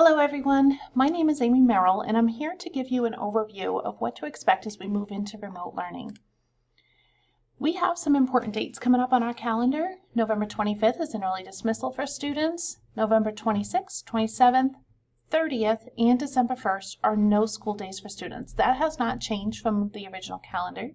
Hello everyone, my name is Amy Merrell and I'm here to give you an overview of what to expect as we move into remote learning. We have some important dates coming up on our calendar. November 25th is an early dismissal for students. November 26th, 27th, 30th, and December 1st are no school days for students. That has not changed from the original calendar.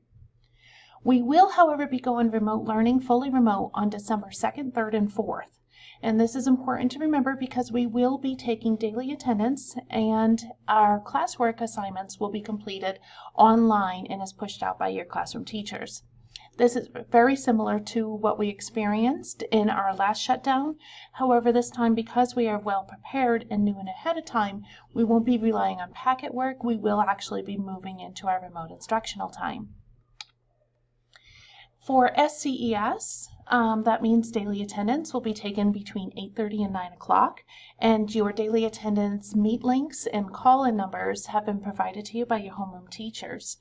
We will, however, be going remote learning, fully remote, on December 2nd, 3rd, and 4th. And this is important to remember because we will be taking daily attendance and our classwork assignments will be completed online and is pushed out by your classroom teachers. This is very similar to what we experienced in our last shutdown. However, this time, because we are well prepared and knew ahead of time, we won't be relying on packet work. We will actually be moving into our remote instructional time. For SCES, that means daily attendance will be taken between 8:30 and 9 o'clock, and your daily attendance meet links and call-in numbers have been provided to you by your homeroom teachers.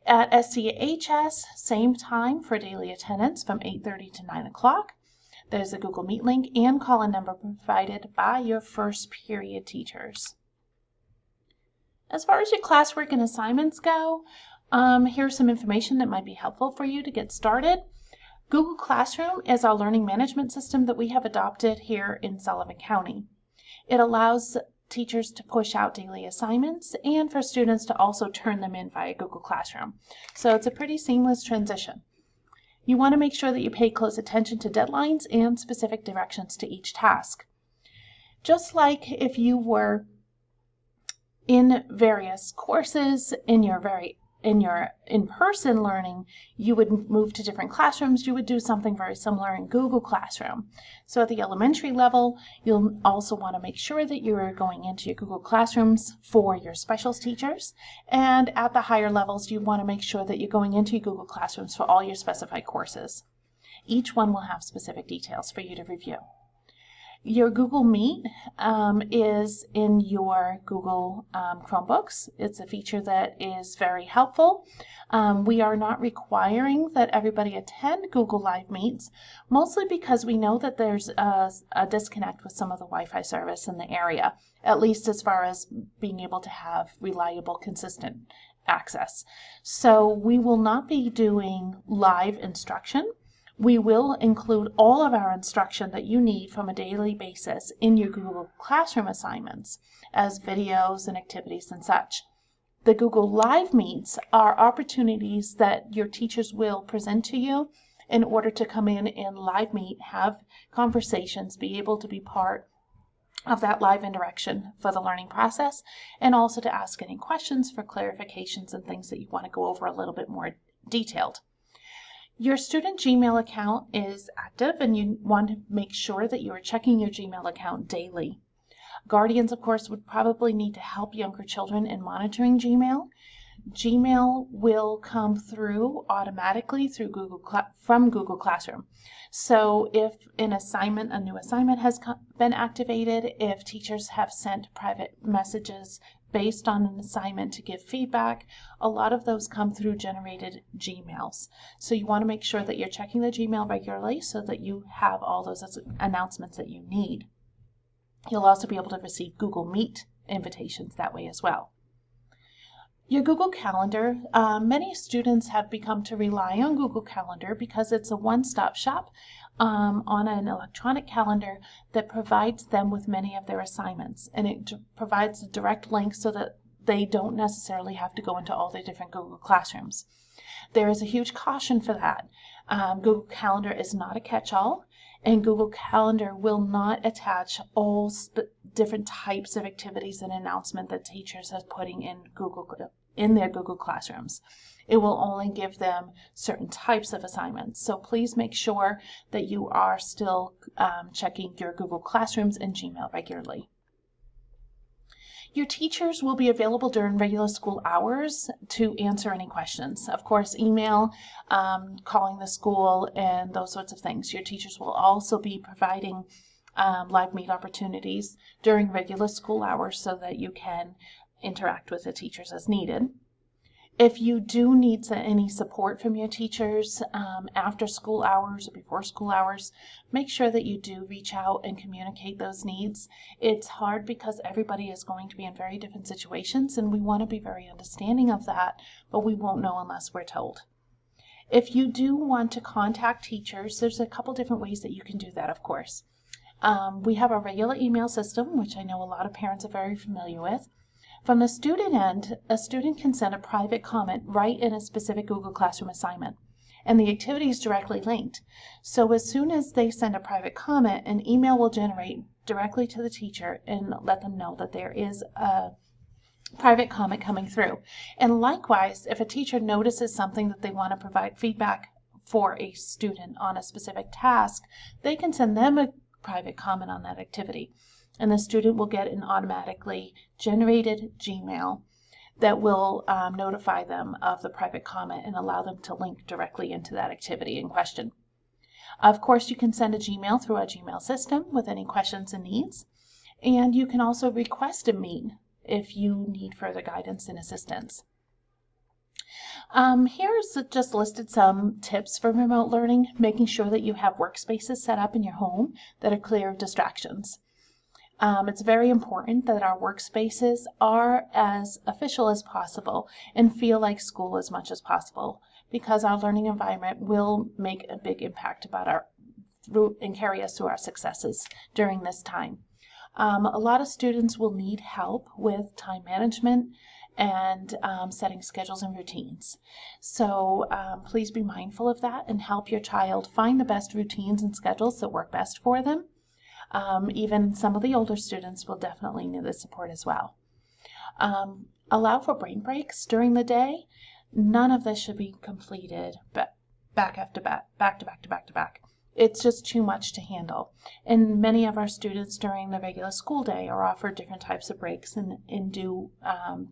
At SCHS, same time for daily attendance from 8:30 to 9 o'clock. There's a Google Meet link and call-in number provided by your first period teachers. As far as your classwork and assignments go, here's some information that might be helpful for you to get started. Google Classroom is our learning management system that we have adopted here in Sullivan County. It allows teachers to push out daily assignments and for students to also turn them in via Google Classroom. So it's a pretty seamless transition. You want to make sure that you pay close attention to deadlines and specific directions to each task. Just like if you were in various courses in your in-person learning, you would move to different classrooms. You would do something very similar in Google Classroom. So at the elementary level, you'll also want to make sure that you are going into your Google Classrooms for your specials teachers. And at the higher levels, you want to make sure that you're going into your Google Classrooms for all your specified courses. Each one will have specific details for you to review. Your Google Meet is in your Google Chromebooks. It's a feature that is very helpful. We are not requiring that everybody attend Google Live Meets, mostly because we know that there's a disconnect with some of the Wi-Fi service in the area, at least as far as being able to have reliable, consistent access. So we will not be doing live instruction. We will include all of our instruction that you need from a daily basis in your Google Classroom assignments as videos and activities and such. The Google Live Meets are opportunities that your teachers will present to you in order to come in and live meet, have conversations, be able to be part of that live interaction for the learning process, and also to ask any questions for clarifications and things that you want to go over a little bit more detailed. Your student Gmail account is active and you want to make sure that you are checking your Gmail account daily. Guardians, of course, would probably need to help younger children in monitoring Gmail. Gmail will come through automatically through from Google Classroom. So if a new assignment has been activated, if teachers have sent private messages based on an assignment to give feedback, a lot of those come through generated Gmails. So you want to make sure that you're checking the Gmail regularly so that you have all those announcements that you need. You'll also be able to receive Google Meet invitations that way as well. Your Google Calendar, many students have become to rely on Google Calendar because it's a one-stop shop on an electronic calendar that provides them with many of their assignments, and it provides a direct link so that they don't necessarily have to go into all the different Google Classrooms. There is a huge caution for that. Google Calendar is not a catch-all, and Google Calendar will not attach all different types of activities and announcement that teachers are putting in their Google Classrooms. It will only give them certain types of assignments. So please make sure that you are still checking your Google Classrooms and Gmail regularly. Your teachers will be available during regular school hours to answer any questions. Of course, email, calling the school, and those sorts of things. Your teachers will also be providing live meet opportunities during regular school hours so that you can interact with the teachers as needed. If you do need any support from your teachers after school hours or before school hours, make sure that you do reach out and communicate those needs. It's hard because everybody is going to be in very different situations, and we want to be very understanding of that, but we won't know unless we're told. If you do want to contact teachers, there's a couple different ways that you can do that, of course. We have a regular email system, which I know a lot of parents are very familiar with. From the student end, a student can send a private comment right in a specific Google Classroom assignment, and the activity is directly linked. So as soon as they send a private comment, an email will generate directly to the teacher and let them know that there is a private comment coming through. And likewise, if a teacher notices something that they want to provide feedback for a student on a specific task, they can send them a private comment on that activity, and the student will get an automatically generated Gmail that will notify them of the private comment and allow them to link directly into that activity in question. Of course, you can send a Gmail through our Gmail system with any questions and needs, and you can also request a meet if you need further guidance and assistance. Here's just listed some tips for remote learning, making sure that you have workspaces set up in your home that are clear of distractions. It's very important that our workspaces are as official as possible and feel like school as much as possible, because our learning environment will make a big impact about and carry us through our successes during this time. A lot of students will need help with time management and setting schedules and routines. So please be mindful of that and help your child find the best routines and schedules that work best for them. Even some of the older students will definitely need the support as well. Allow for brain breaks during the day. None of this should be completed back to back. It's just too much to handle. And many of our students during the regular school day are offered different types of breaks and do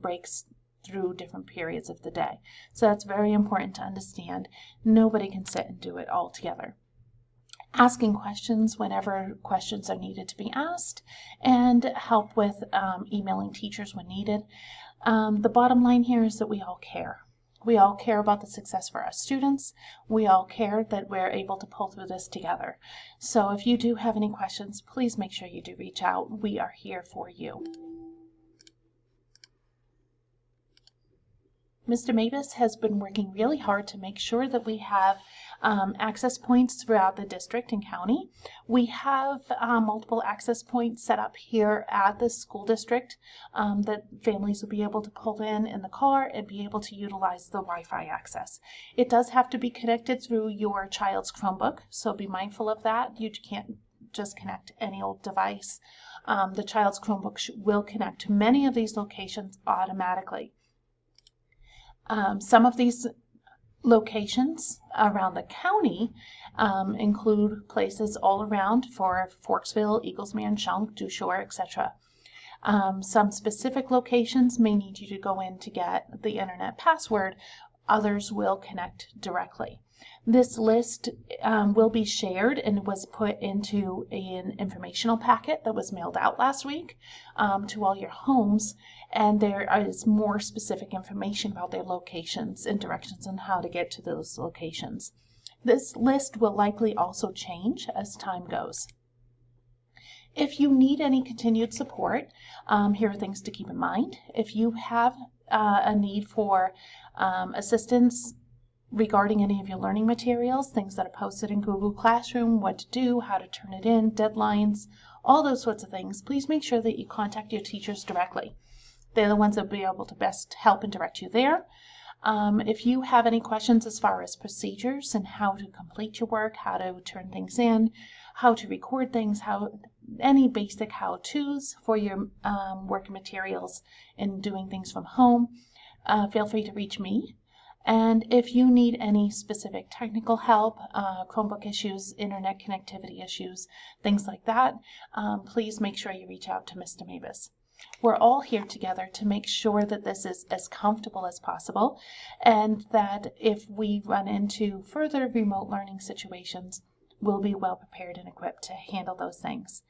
breaks through different periods of the day. So that's very important to understand. Nobody can sit and do it all together. Asking questions whenever questions are needed to be asked, and help with emailing teachers when needed. The bottom line here is that we all care. We all care about the success for our students. We all care that we're able to pull through this together. So if you do have any questions, please make sure you do reach out. We are here for you. Mr. Mavis has been working really hard to make sure that we have access points throughout the district and county. We have multiple access points set up here at the school district that families will be able to pull in the car and be able to utilize the Wi-Fi access. It does have to be connected through your child's Chromebook, so be mindful of that. You can't just connect any old device. The child's Chromebook will connect to many of these locations automatically. Some of these locations around the county include places all around for Forksville, Eaglesmere, Shunk, Dushore, etc. Some specific locations may need you to go in to get the internet password. Others will connect directly. This list will be shared and was put into an informational packet that was mailed out last week to all your homes, and there is more specific information about their locations and directions on how to get to those locations. This list will likely also change as time goes. If you need any continued support, here are things to keep in mind. If you have a need for assistance regarding any of your learning materials, things that are posted in Google Classroom, what to do, how to turn it in, deadlines, all those sorts of things, please make sure that you contact your teachers directly. They're the ones that will be able to best help and direct you there. If you have any questions as far as procedures and how to complete your work, how to turn things in, how to record things, any basic how-tos for your work materials and doing things from home, feel free to reach me. And if you need any specific technical help, Chromebook issues, internet connectivity issues, things like that, please make sure you reach out to Mr. Mavis. We're all here together to make sure that this is as comfortable as possible, and that if we run into further remote learning situations, we'll be well prepared and equipped to handle those things.